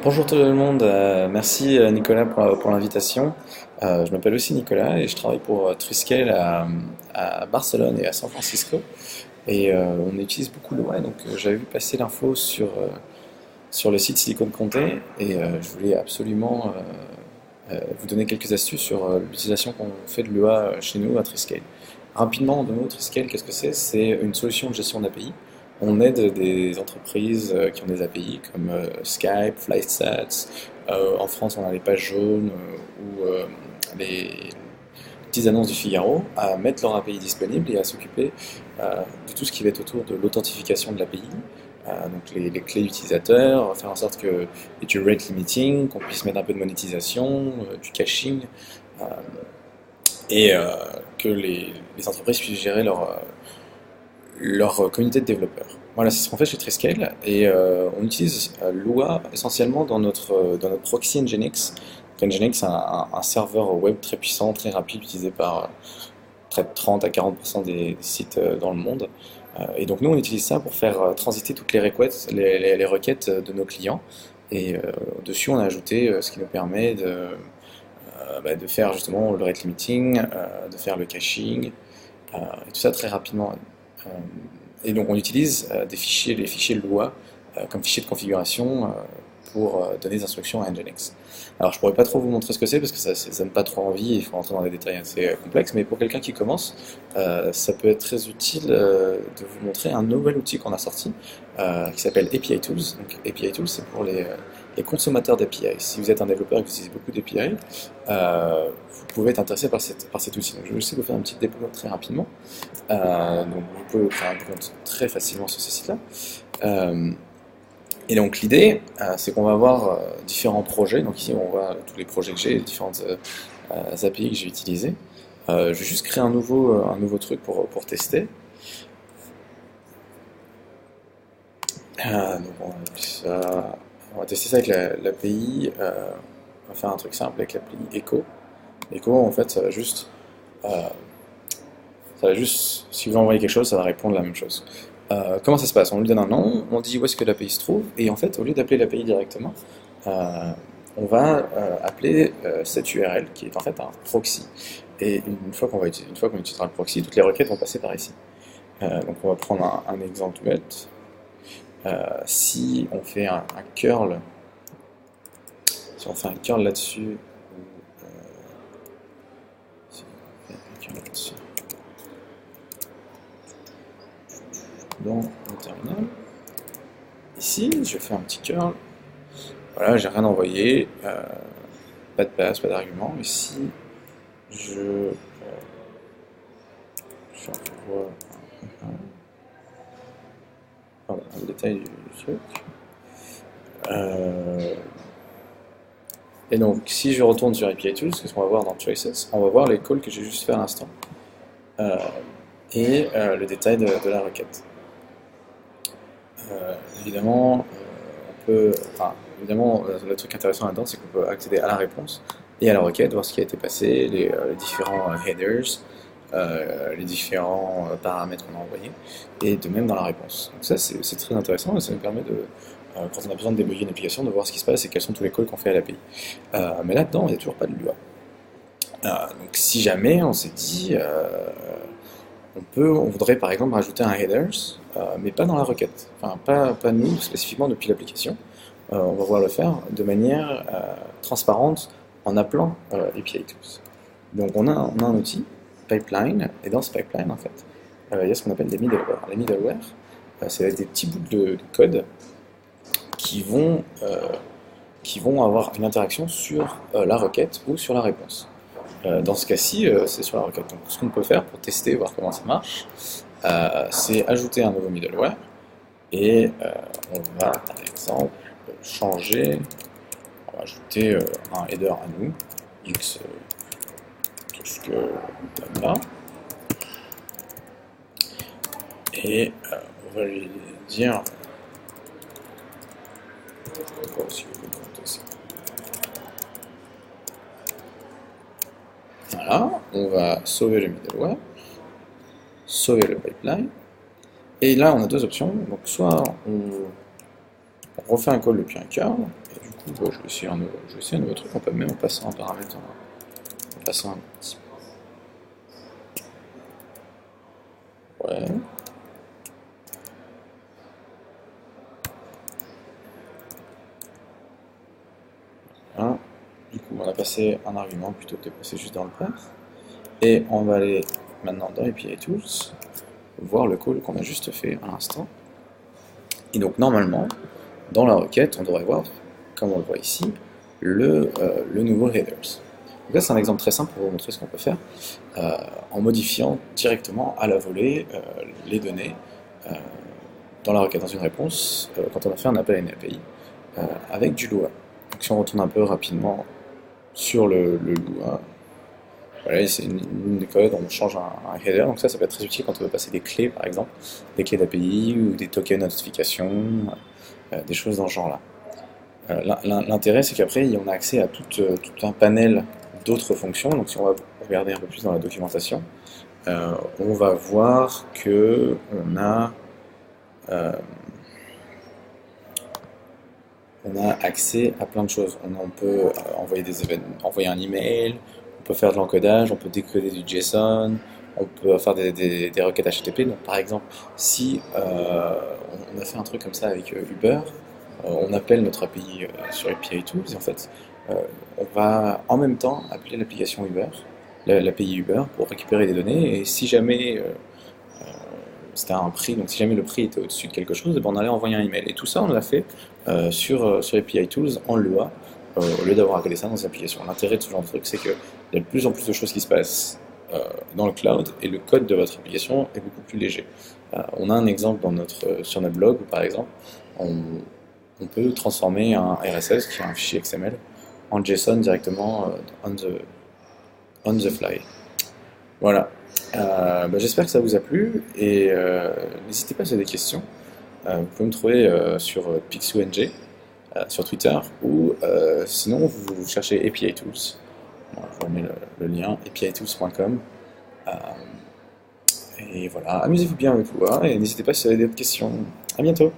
Bonjour tout le monde, merci Nicolas pour l'invitation. Je m'appelle aussi Nicolas et je travaille pour Triscale à Barcelone et à San Francisco. Et on utilise beaucoup Lua, donc j'avais vu passer l'info sur le site Silicon Conté et je voulais absolument vous donner quelques astuces sur l'utilisation qu'on fait de Lua chez nous à Triscale. Rapidement, de mots, Triscale, qu'est-ce que c'est? C'est une solution de gestion d'API. On aide des entreprises qui ont des API comme Skype, FlightStats. En France, on a les pages jaunes ou les petites annonces du Figaro à mettre leur API disponible et à s'occuper de tout ce qui va être autour de l'authentification de l'API. Donc les clés utilisateurs, faire en sorte qu'il y ait du rate limiting, qu'on puisse mettre un peu de monétisation, du caching, euh, et que les entreprises puissent gérer leur communauté de développeurs. Voilà, c'est ce qu'on fait chez Triscale et on utilise Lua essentiellement dans notre proxy Nginx. Donc, Nginx, c'est un serveur web très puissant, très rapide, utilisé par près de 30 à 40% des sites dans le monde. Et donc nous, on utilise ça pour faire transiter toutes les requêtes, les requêtes de nos clients. Et dessus, on a ajouté ce qui nous permet de faire justement le rate limiting, de faire le caching, et tout ça très rapidement. Euh, et donc on utilise les fichiers Lua comme fichiers de configuration pour donner des instructions à Nginx. Alors je pourrais pas trop vous montrer ce que c'est parce que ça donne pas trop envie, il faut rentrer dans des détails assez complexes, mais pour quelqu'un qui commence, ça peut être très utile de vous montrer un nouvel outil qu'on a sorti qui s'appelle API Tools. Donc API Tools, c'est pour les consommateurs d'API. Si vous êtes un développeur et que vous utilisez beaucoup d'API, vous pouvez être intéressé par cet outil. Donc je vais essayer de vous faire une petite démo très rapidement. Donc vous pouvez créer un compte très facilement sur ce site-là. Euh, et donc l'idée, c'est qu'on va avoir différents projets. Donc ici on voit tous les projets que j'ai, les différentes API que j'ai utilisées. Je vais juste créer un nouveau truc pour tester. Donc on va tester ça avec l'API. On va faire un truc simple avec l'API Echo. Echo, en fait, euh, si vous envoyez quelque chose, ça va répondre la même chose. Comment ça se passe? On lui donne un nom, on dit où est-ce que l'API se trouve, et en fait, au lieu d'appeler l'API directement, on va appeler cette URL qui est en fait un proxy. Et une fois qu'on utilisera le proxy, toutes les requêtes vont passer par ici. Donc on va prendre un exemple tout bête. Si on fait un curl, si on fait un curl là-dessus, si on fait un curl là-dessus, dans le terminal. Ici, je fais un petit curl. Voilà, j'ai rien envoyé. Pas de passe, pas d'argument. Ici, j'envoie le détail du truc. Et donc, si je retourne sur API Tools, qu'est-ce qu'on va voir dans Choices? On va voir les calls que j'ai juste fait à l'instant. Et le détail de la requête. Évidemment, le truc intéressant là-dedans, c'est qu'on peut accéder à la réponse et à la requête, voir ce qui a été passé, les différents headers, les différents paramètres qu'on a envoyés, et de même dans la réponse. Donc ça, c'est très intéressant et ça nous permet quand on a besoin de débugger une application, de voir ce qui se passe et quels sont tous les calls qu'on fait à l'API. Mais là-dedans, il n'y a toujours pas de Lua. Donc si jamais on s'est dit, on voudrait par exemple rajouter un headers, mais pas dans la requête. Enfin, pas nous spécifiquement depuis l'application. On va pouvoir le faire de manière transparente en appelant API Tools. Donc on a un outil, pipeline, et dans ce pipeline en fait, il y a ce qu'on appelle des middleware. Les middleware, c'est des petits bouts de code qui vont, avoir une interaction sur la requête ou sur la réponse. Dans ce cas-ci, c'est sur la requête. Donc, ce qu'on peut faire pour tester, voir comment ça marche, c'est ajouter un nouveau middleware et on va, par exemple, on va ajouter un header à nous, x tout ce que là, et on va lui dire quoi aussi vous pouvez compter ça. Voilà, on va sauver le middleware, sauver le pipeline. Et là, on a deux options. Donc, soit on refait un call depuis un curl, et du Bon, je vais essayer un nouveau truc, on peut même en passant un paramètre, en passant un petit... Ouais. Voilà. Du coup, on a passé un argument plutôt que de passer juste dans le path. Et on va aller maintenant dans API Tools, voir le call qu'on a juste fait à l'instant. Et donc normalement, dans la requête, on devrait voir, comme on le voit ici, le nouveau headers. Donc là, c'est un exemple très simple pour vous montrer ce qu'on peut faire en modifiant directement à la volée les données euh, dans la requête, dans une réponse, quand on a fait un appel à une API avec du Lua. Donc si on retourne un peu rapidement sur le Lua, voilà, c'est une ligne de code, on change un header, donc ça peut être très utile quand on veut passer des clés par exemple, des clés d'API ou des tokens notification, des choses dans ce genre-là. L'intérêt, c'est qu'après, on a accès à tout un panel d'autres fonctions. Donc, si on va regarder un peu plus dans la documentation, on va voir que euh, on a accès à plein de choses. On peut envoyer des événements, envoyer un email, on peut faire de l'encodage, on peut décoder du JSON, on peut faire des requêtes HTTP. Donc, par exemple, si on a fait un truc comme ça avec Uber, on appelle notre API sur API Tools, et en fait, euh, on va en même temps appeler l'application Uber, l'API Uber, pour récupérer des données, et si jamais c'était un prix, donc si jamais le prix était au-dessus de quelque chose, eh ben, on allait envoyer un email. Et tout ça, on l'a fait sur API Tools en Lua, au lieu d'avoir à coder ça dans les applications. L'intérêt de ce genre de truc, c'est qu'il y a de plus en plus de choses qui se passent dans le cloud, et le code de votre application est beaucoup plus léger. On a un exemple sur notre blog où, par exemple, on peut transformer un RSS, qui est un fichier XML, en JSON directement on the fly. Voilà. J'espère que ça vous a plu et n'hésitez pas si vous avez des questions. Vous pouvez me trouver sur PixouNG sur Twitter ou sinon vous cherchez API Tools. Bon, je vous remets le lien apitools.com. Euh, et voilà, amusez-vous bien avec vous et n'hésitez pas si vous avez d'autres questions. À bientôt!